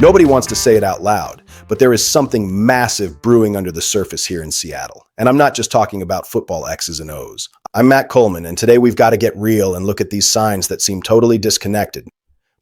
Nobody wants to say it out loud, but there is something massive brewing under the surface here in Seattle. And I'm not just talking about football X's and O's. I'm Matt Coleman, and today we've got to get real and look at these signs that seem totally disconnected.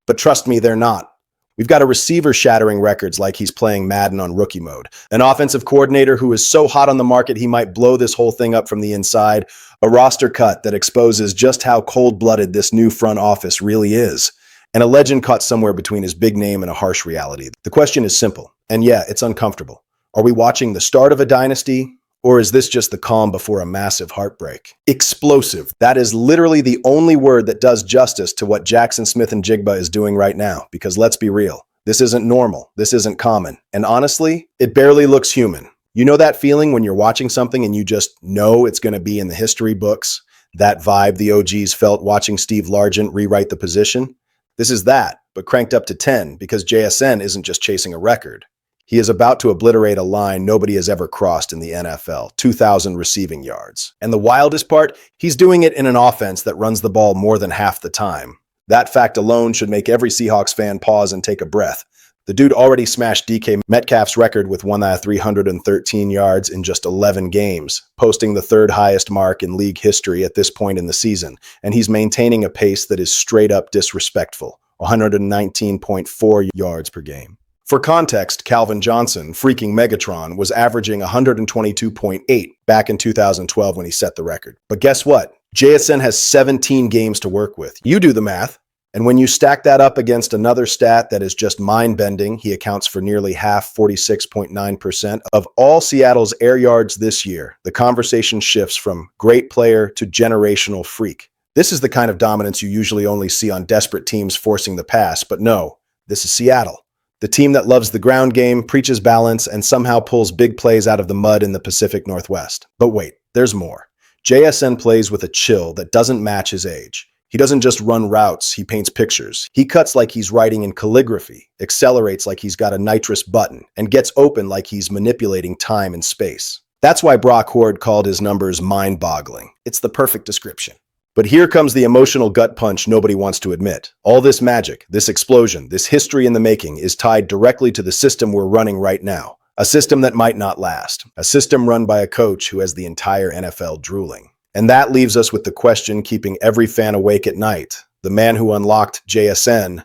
But trust me, they're not. We've got a receiver shattering records like he's playing Madden on rookie mode, an offensive coordinator who is so hot on the market he might blow this whole thing up from the inside, a roster cut that exposes just how cold-blooded this new front office really is, and a legend caught somewhere between his big name and a harsh reality. The question is simple, and yeah, it's uncomfortable. Are we watching the start of a dynasty, or is this just the calm before a massive heartbreak? Explosive. That is literally the only word that does justice to what Jackson Smith-Njigba is doing right now, because let's be real, this isn't normal, this isn't common, and honestly, it barely looks human. You know that feeling when you're watching something and you just know it's going to be in the history books? That vibe the OGs felt watching Steve Largent rewrite the position? This is that, but cranked up to 10, because JSN isn't just chasing a record. He is about to obliterate a line nobody has ever crossed in the NFL, 2,000 receiving yards. And the wildest part, he's doing it in an offense that runs the ball more than half the time. That fact alone should make every Seahawks fan pause and take a breath. The dude already smashed DK Metcalf's record with 313 yards in just 11 games, posting the third highest mark in league history at this point in the season. And he's maintaining a pace that is straight up disrespectful, 119.4 yards per game. For context, Calvin Johnson, freaking Megatron, was averaging 122.8 back in 2012 when he set the record. But guess what? JSN has 17 games to work with. You do the math. And when you stack that up against another stat that is just mind-bending, he accounts for nearly half, 46.9%, of all Seattle's air yards this year. The conversation shifts from great player to generational freak. This is the kind of dominance you usually only see on desperate teams forcing the pass, but no, this is Seattle. The team that loves the ground game, preaches balance, and somehow pulls big plays out of the mud in the Pacific Northwest. But wait, there's more. JSN plays with a chill that doesn't match his age. He doesn't just run routes, he paints pictures. He cuts like he's writing in calligraphy, accelerates like he's got a nitrous button, and gets open like he's manipulating time and space. That's why Brock Horde called his numbers mind-boggling. It's the perfect description. But here comes the emotional gut punch nobody wants to admit. All this magic, this explosion, this history in the making is tied directly to the system we're running right now. A system that might not last. A system run by a coach who has the entire NFL drooling. And that leaves us with the question keeping every fan awake at night. The man who unlocked JSN,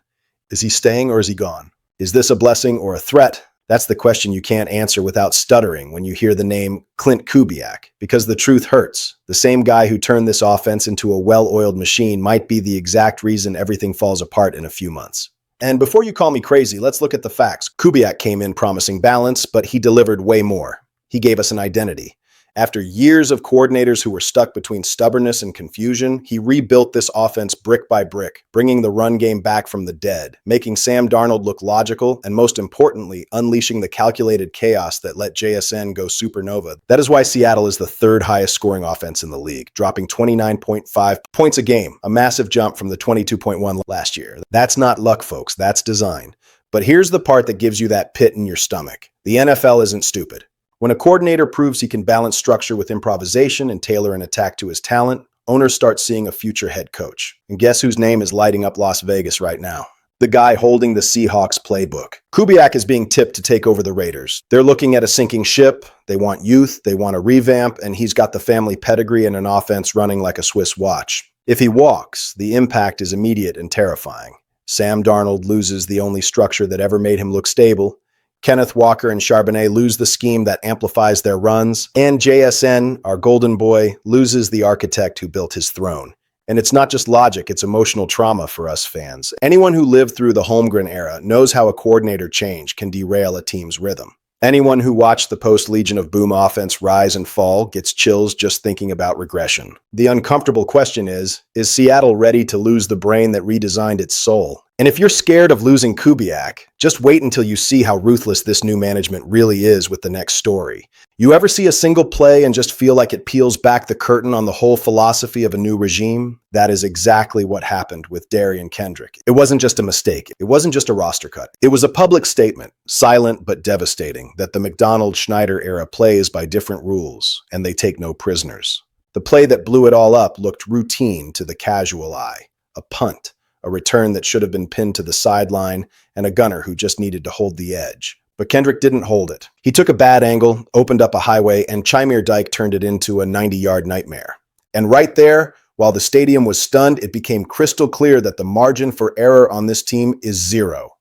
is he staying or is he gone? Is this a blessing or a threat? That's the question you can't answer without stuttering when you hear the name Clint Kubiak, because the truth hurts. The same guy who turned this offense into a well-oiled machine might be the exact reason everything falls apart in a few months. And before you call me crazy, let's look at the facts. Kubiak came in promising balance, but he delivered way more. He gave us an identity. After years of coordinators who were stuck between stubbornness and confusion, he rebuilt this offense brick by brick, bringing the run game back from the dead, making Sam Darnold look logical, and most importantly, unleashing the calculated chaos that let JSN go supernova. That is why Seattle is the third highest scoring offense in the league, dropping 29.5 points a game, a massive jump from the 22.1 last year. That's not luck, folks, that's design. But here's the part that gives you that pit in your stomach. The NFL isn't stupid. When a coordinator proves he can balance structure with improvisation and tailor an attack to his talent, owners start seeing a future head coach. And guess whose name is lighting up Las Vegas right now? The guy holding the Seahawks playbook. Kubiak is being tipped to take over the Raiders. They're looking at a sinking ship, they want youth, they want a revamp, and he's got the family pedigree and an offense running like a Swiss watch. If he walks, the impact is immediate and terrifying. Sam Darnold loses the only structure that ever made him look stable. Kenneth Walker and Charbonnet lose the scheme that amplifies their runs, and JSN, our golden boy, loses the architect who built his throne. And it's not just logic, it's emotional trauma for us fans. Anyone who lived through the Holmgren era knows how a coordinator change can derail a team's rhythm. Anyone who watched the post-Legion of Boom offense rise and fall gets chills just thinking about regression. The uncomfortable question is Seattle ready to lose the brain that redesigned its soul? And if you're scared of losing Kubiak, just wait until you see how ruthless this new management really is with the next story. You ever see a single play and just feel like it peels back the curtain on the whole philosophy of a new regime? That is exactly what happened with Darian Kendrick. It wasn't just a mistake. It wasn't just a roster cut. It was a public statement, silent but devastating, that the McDonald-Schneider era plays by different rules, and they take no prisoners. The play that blew it all up looked routine to the casual eye. A punt. a return that should have been pinned to the sideline, and a gunner who just needed to hold the edge. But Kendrick didn't hold it. He took a bad angle, opened up a highway, and Chimere Dike turned it into a 90-yard nightmare. And right there, while the stadium was stunned, it became crystal clear that the margin for error on this team is zero.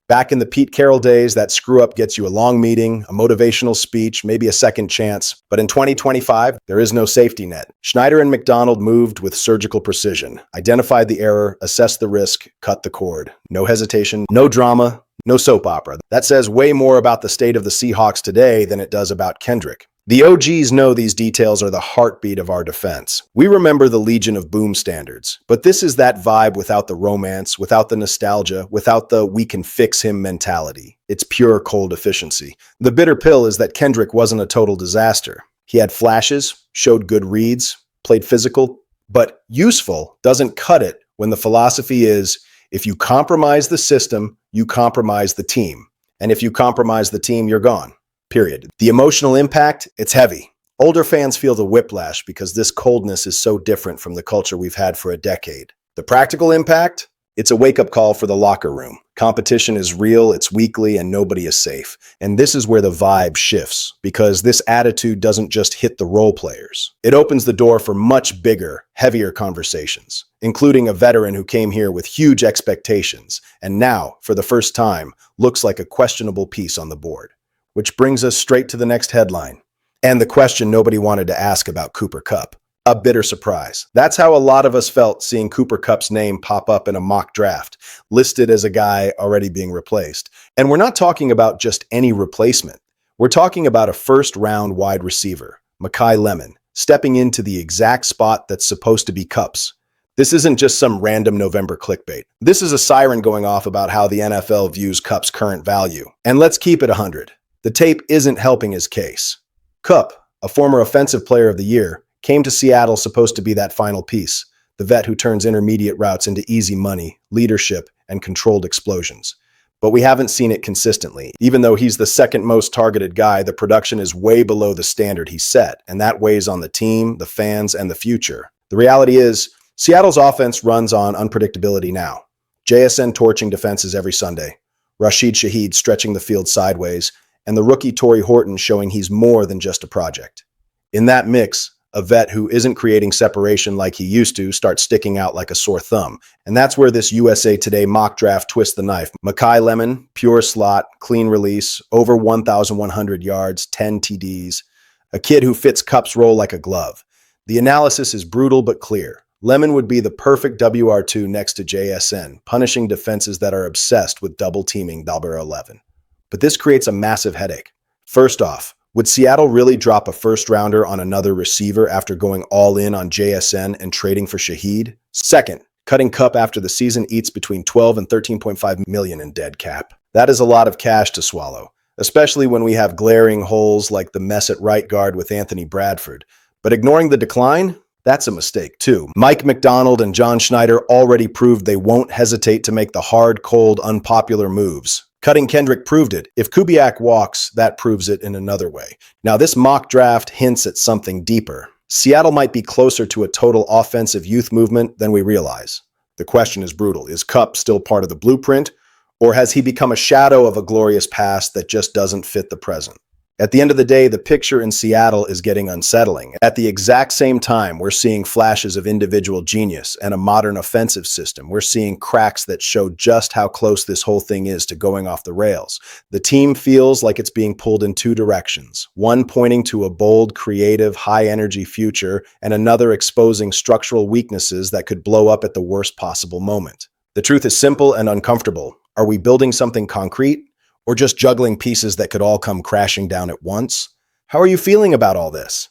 Back in the Pete Carroll days, that screw-up gets you a long meeting, a motivational speech, maybe a second chance. But in 2025, there is no safety net. Schneider and McDonald moved with surgical precision, identified the error, assessed the risk, cut the cord. No hesitation, no drama, no soap opera. That says way more about the state of the Seahawks today than it does about Kendrick. The OGs know these details are the heartbeat of our defense. We remember the Legion of Boom standards, but this is that vibe without the romance, without the nostalgia, without the we can fix him mentality. It's pure cold efficiency. The bitter pill is that Kendrick wasn't a total disaster. He had flashes, showed good reads, played physical, but useful doesn't cut it when the philosophy is, if you compromise the system, you compromise the team. And if you compromise the team, you're gone. Period. The emotional impact, it's heavy. Older fans feel the whiplash because this coldness is so different from the culture we've had for a decade. The practical impact, it's a wake-up call for the locker room. Competition is real, it's weekly, and nobody is safe. And this is where the vibe shifts, because this attitude doesn't just hit the role players. It opens the door for much bigger, heavier conversations, including a veteran who came here with huge expectations, and now, for the first time, looks like a questionable piece on the board. Which brings us straight to the next headline, and the question nobody wanted to ask about Cooper Kupp. A bitter surprise. That's how a lot of us felt seeing Cooper Kupp's name pop up in a mock draft, listed as a guy already being replaced. And we're not talking about just any replacement. We're talking about a first-round wide receiver, Makai Lemon, stepping into the exact spot that's supposed to be Kupp's. This isn't just some random November clickbait. This is a siren going off about how the NFL views Kupp's current value. And let's keep it 100. The tape isn't helping his case. Kupp, a former Offensive Player of the Year, came to Seattle supposed to be that final piece, the vet who turns intermediate routes into easy money, leadership, and controlled explosions. But we haven't seen it consistently. Even though he's the second most targeted guy, the production is way below the standard he set, and that weighs on the team, the fans, and the future. The reality is, Seattle's offense runs on unpredictability now. JSN torching defenses every Sunday, Rashid Shaheed stretching the field sideways, and the rookie Torrey Horton showing he's more than just a project. In that mix, a vet who isn't creating separation like he used to starts sticking out like a sore thumb. And that's where this USA Today mock draft twists the knife. Makai Lemon, pure slot, clean release, over 1,100 yards, 10 TDs. A kid who fits Kupp's role like a glove. The analysis is brutal but clear. Lemon would be the perfect WR2 next to JSN, punishing defenses that are obsessed with double-teaming Dalber 11. But this creates a massive headache. First off, would Seattle really drop a first-rounder on another receiver after going all in on JSN and trading for Shaheed? Second, cutting Kupp after the season eats between $12 and $13.5 million in dead cap. That is a lot of cash to swallow, especially when we have glaring holes like the mess at right guard with Anthony Bradford. But ignoring the decline? That's a mistake, too. Mike McDonald and John Schneider already proved they won't hesitate to make the hard, cold, unpopular moves. Cutting Kendrick proved it. If Kubiak walks, that proves it in another way. Now, this mock draft hints at something deeper. Seattle might be closer to a total offensive youth movement than we realize. The question is brutal. Is Kupp still part of the blueprint, or has he become a shadow of a glorious past that just doesn't fit the present? At the end of the day, the picture in Seattle is getting unsettling. At the exact same time, we're seeing flashes of individual genius and a modern offensive system. We're seeing cracks that show just how close this whole thing is to going off the rails. The team feels like it's being pulled in two directions, one pointing to a bold, creative, high-energy future, and another exposing structural weaknesses that could blow up at the worst possible moment. The truth is simple and uncomfortable. Are we building something concrete? Or just juggling pieces that could all come crashing down at once? How are you feeling about all this?